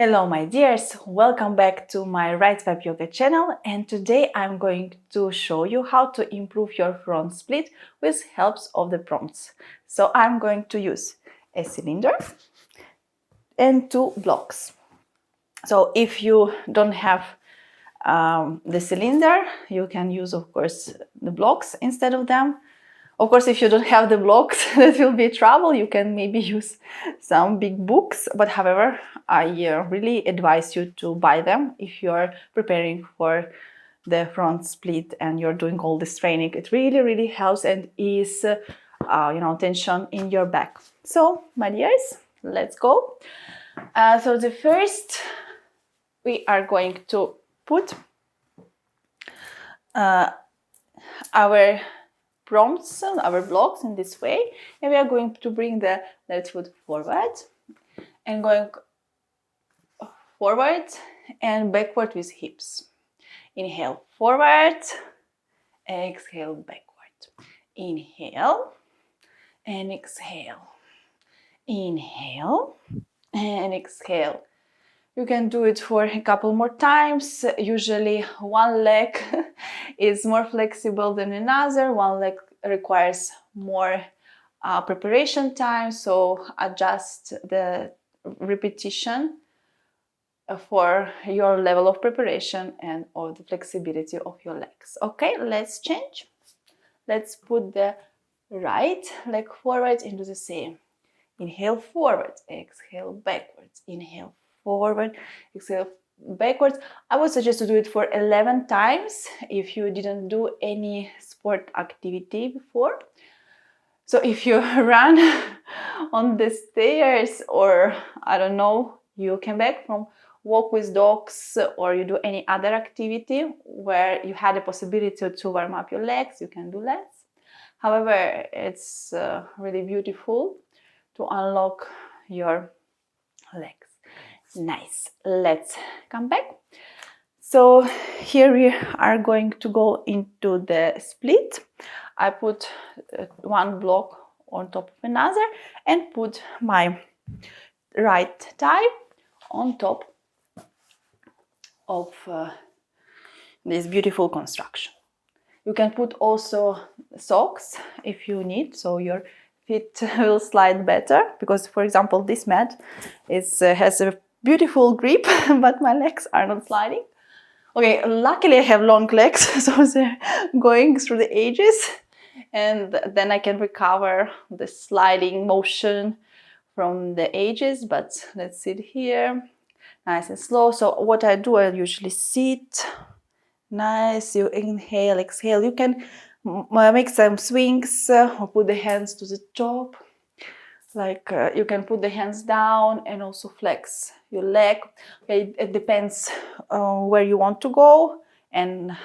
Hello my dears, welcome back to my Right Vibe Yoga channel, and today I'm going to show you how to improve your front split with helps of the prompts. So I'm going to use a cylinder and two blocks. So if you don't have the cylinder, you can use of course the blocks instead of them. Of course, if you don't have the blocks, that will be trouble. You can maybe use some big books, but however, I really advise you to buy them if you're preparing for the front split and you're doing all this training. It really helps and ease, tension in your back. So, my dears, let's go. So the first, we are going to put our prompts, our blocks in this way, and we are going to bring the left foot forward and going forward and backward with hips. Inhale forward, exhale backward. Inhale and exhale. Inhale and exhale. You can do it for a couple more times. Usually one leg is more flexible than another. One leg requires more preparation time, so adjust the repetition for your level of preparation and of the flexibility of your legs. Okay, let's change. Let's put the right leg forward into the same. Inhale forward, exhale backwards. Inhale forward, exhale backwards. I would suggest to do it for 11 times if you didn't do any sport activity before. So if you run on the stairs, or I don't know, you came back from walk with dogs, or you do any other activity where you had a possibility to warm up your legs, you can do less. However, it's really beautiful to unlock your legs. Nice. Let's come back. So here we are going to go into the split. I put one block on top of another and put my right thigh on top of this beautiful construction. You can put also socks if you need, so your feet will slide better, because for example this mat has a beautiful grip but my legs are not sliding. Okay, luckily I have long legs, so they're going through the edges, and then I can recover the sliding motion from the edges. But let's sit here nice and slow. So what I do, I usually sit nice. You inhale, exhale. You can make some swings or put the hands to the top. Like you can put the hands down and also flex your leg. Okay, it depends where you want to go and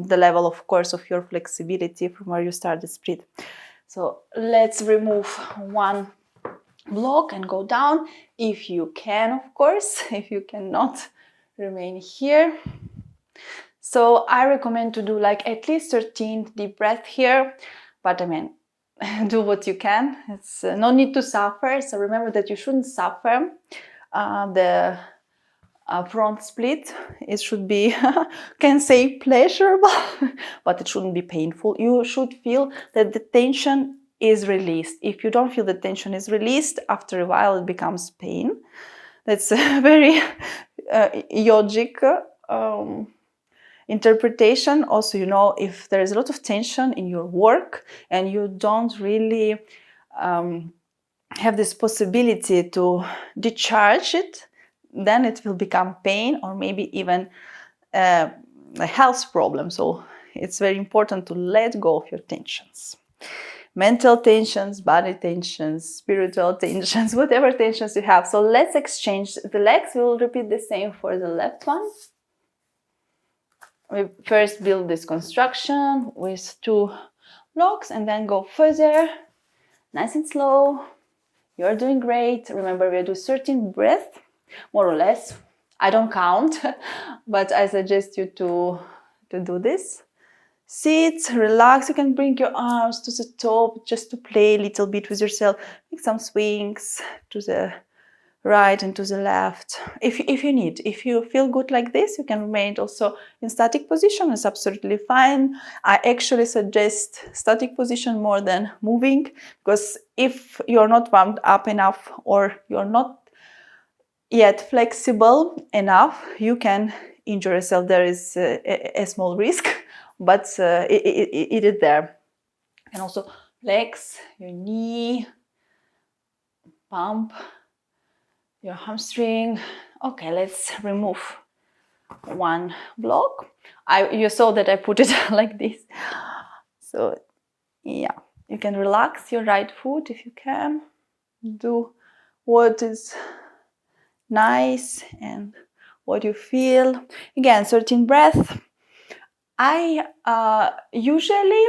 the level, of course, of your flexibility from where you start the split. So let's remove one block and go down if you can, of course. If you cannot, remain here. So I recommend to do like at least 13 deep breaths here, but I mean, do what you can. It's no need to suffer. So remember that you shouldn't suffer the front split. It should be, can say pleasurable, but it shouldn't be painful. You should feel that the tension is released. If you don't feel the tension is released, after a while it becomes pain. That's a very yogic interpretation. Also, you know, if there is a lot of tension in your work and you don't really have this possibility to discharge it, then it will become pain or maybe even a health problem. So it's very important to let go of your tensions. Mental tensions, body tensions, spiritual tensions, whatever tensions you have. So let's exchange the legs. We'll repeat the same for the left one. We first build this construction with two blocks and then go further, nice and slow. You're doing great. Remember, we do 13 breaths, more or less. I don't count, but I suggest you to do this. Sit, relax. You can bring your arms to the top just to play a little bit with yourself. Make some swings to the right and to the left. If you need, if you feel good like this, you can remain also in static position. It's absolutely fine. I actually suggest static position more than moving, because if you're not warmed up enough or you're not yet flexible enough, you can injure yourself. There is a small risk, but it is there. And also legs, your knee, pump, your hamstring. Okay, let's remove one block. You saw that I put it like this. So yeah, you can relax your right foot if you can. Do what is nice and what you feel. Again, 13 breaths. I usually,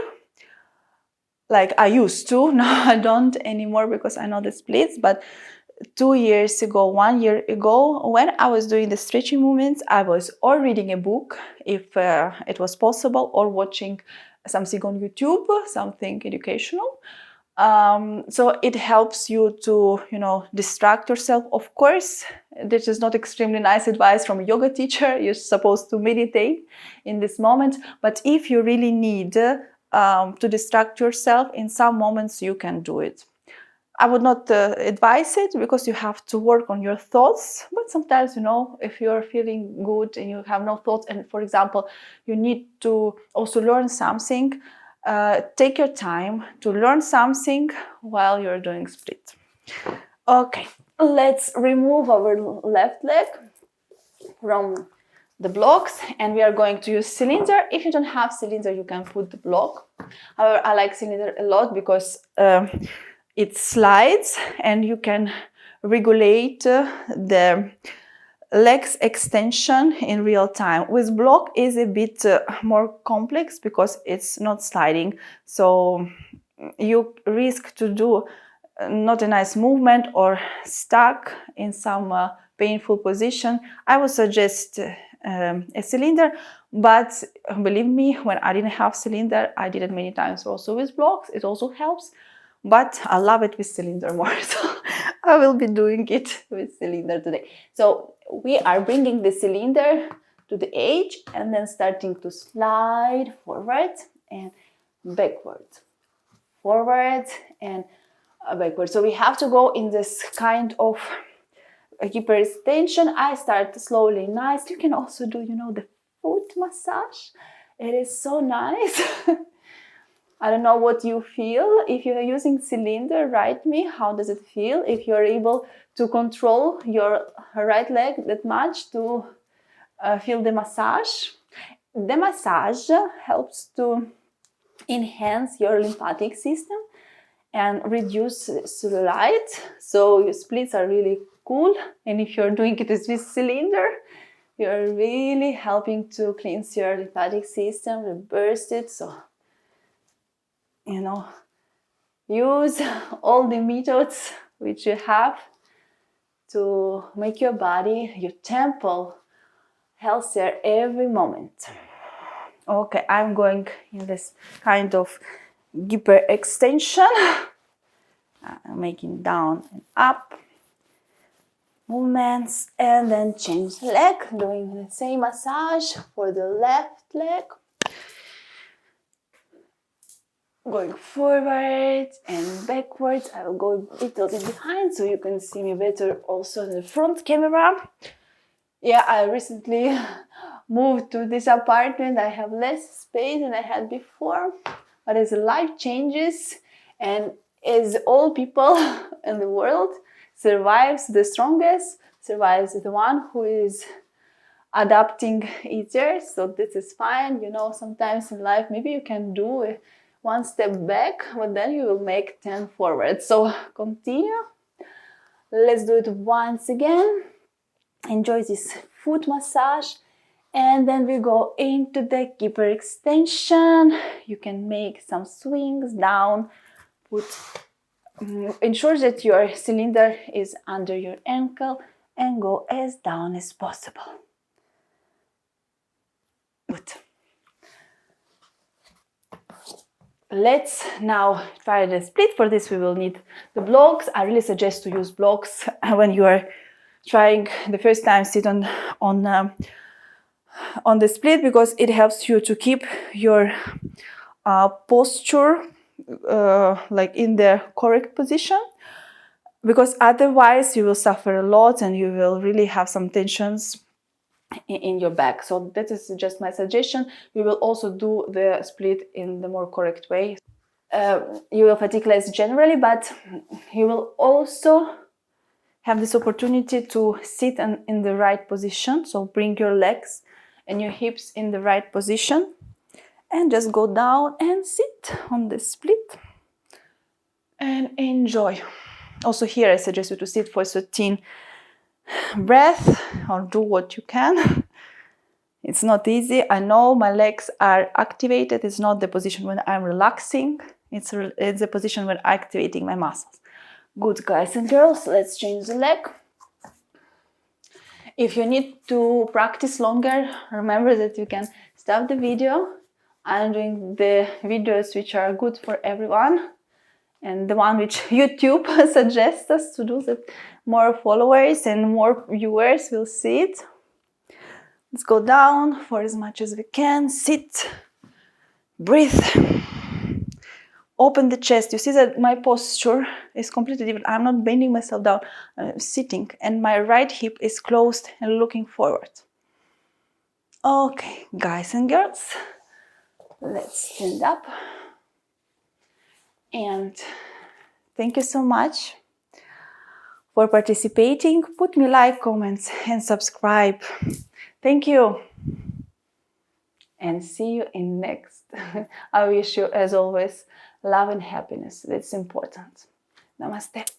like I used to, now I don't anymore because I know the splits, but 2 years ago, 1 year ago, when I was doing the stretching movements, I was or reading a book if it was possible, or watching something on YouTube, something educational. So it helps you to, distract yourself. Of course, this is not extremely nice advice from a yoga teacher. You're supposed to meditate in this moment. But if you really need to distract yourself in some moments, you can do it. I would not advise it because you have to work on your thoughts. But sometimes, if you're feeling good and you have no thoughts, and for example, you need to also learn something, take your time to learn something while you're doing split. Okay, let's remove our left leg from the blocks, and we are going to use cylinder. If you don't have cylinder, you can put the block. However, I like cylinder a lot because it slides and you can regulate the legs extension in real time. With block is a bit more complex because it's not sliding, so you risk to do not a nice movement or stuck in some painful position. I would suggest a cylinder, but believe me, when I didn't have cylinder, I did it many times also with blocks. It also helps, but I love it with cylinder more, so I will be doing it with cylinder today. So we are bringing the cylinder to the edge and then starting to slide forward and backwards, forward and backwards. So we have to go in this kind of hyperextension. I start slowly, nice. You can also do, the foot massage. It is so nice. I don't know what you feel. If you are using cylinder, write me, how does it feel? If you're able to control your right leg that much to feel the massage. The massage helps to enhance your lymphatic system and reduce cellulite. So your splits are really cool. And if you're doing it with cylinder, you're really helping to cleanse your lymphatic system, reverse it. So use all the methods which you have to make your body, your temple, healthier every moment. Okay, I'm going in this kind of hyperextension, making down and up movements, and then change the leg, doing the same massage for the left leg. Going forward and backwards. I will go a little bit behind so you can see me better also in the front camera. Yeah, I recently moved to this apartment. I have less space than I had before, but as life changes and as all people in the world, survives the strongest, survives the one who is adapting easier. So this is fine. Sometimes in life maybe you can do one step back, but then you will make 10 forward. So continue. Let's do it once again. Enjoy this foot massage. And then we go into the hyperextension. You can make some swings down. Ensure that your cylinder is under your ankle and go as down as possible. Good. Let's now try the split. For this we will need the blocks. I really suggest to use blocks when you are trying the first time sit on the split, because it helps you to keep your posture like in the correct position, because otherwise you will suffer a lot and you will really have some tensions in your back. So that is just my suggestion. You will also do the split in the more correct way. You will fatigue less generally, but you will also have this opportunity to sit in the right position. So bring your legs and your hips in the right position and just go down and sit on the split and enjoy. Also here I suggest you to sit for 13 breath or do what you can. It's not easy. I know my legs are activated. It's not the position when I'm relaxing. It's the position when activating my muscles. Good, guys and girls, let's change the leg. If you need to practice longer, remember that you can stop the video. I'm doing the videos which are good for everyone, and the one which YouTube suggests us to do, that more followers and more viewers will see it. Let's go down for as much as we can. Sit, breathe, open the chest. You see that my posture is completely different. I'm not bending myself down, I'm sitting, and my right hip is closed and looking forward. Okay, guys and girls, let's stand up. And thank you so much for participating. Put me like, comments, and subscribe. Thank you. And see you in next. I wish you, as always, love and happiness. That's important. Namaste.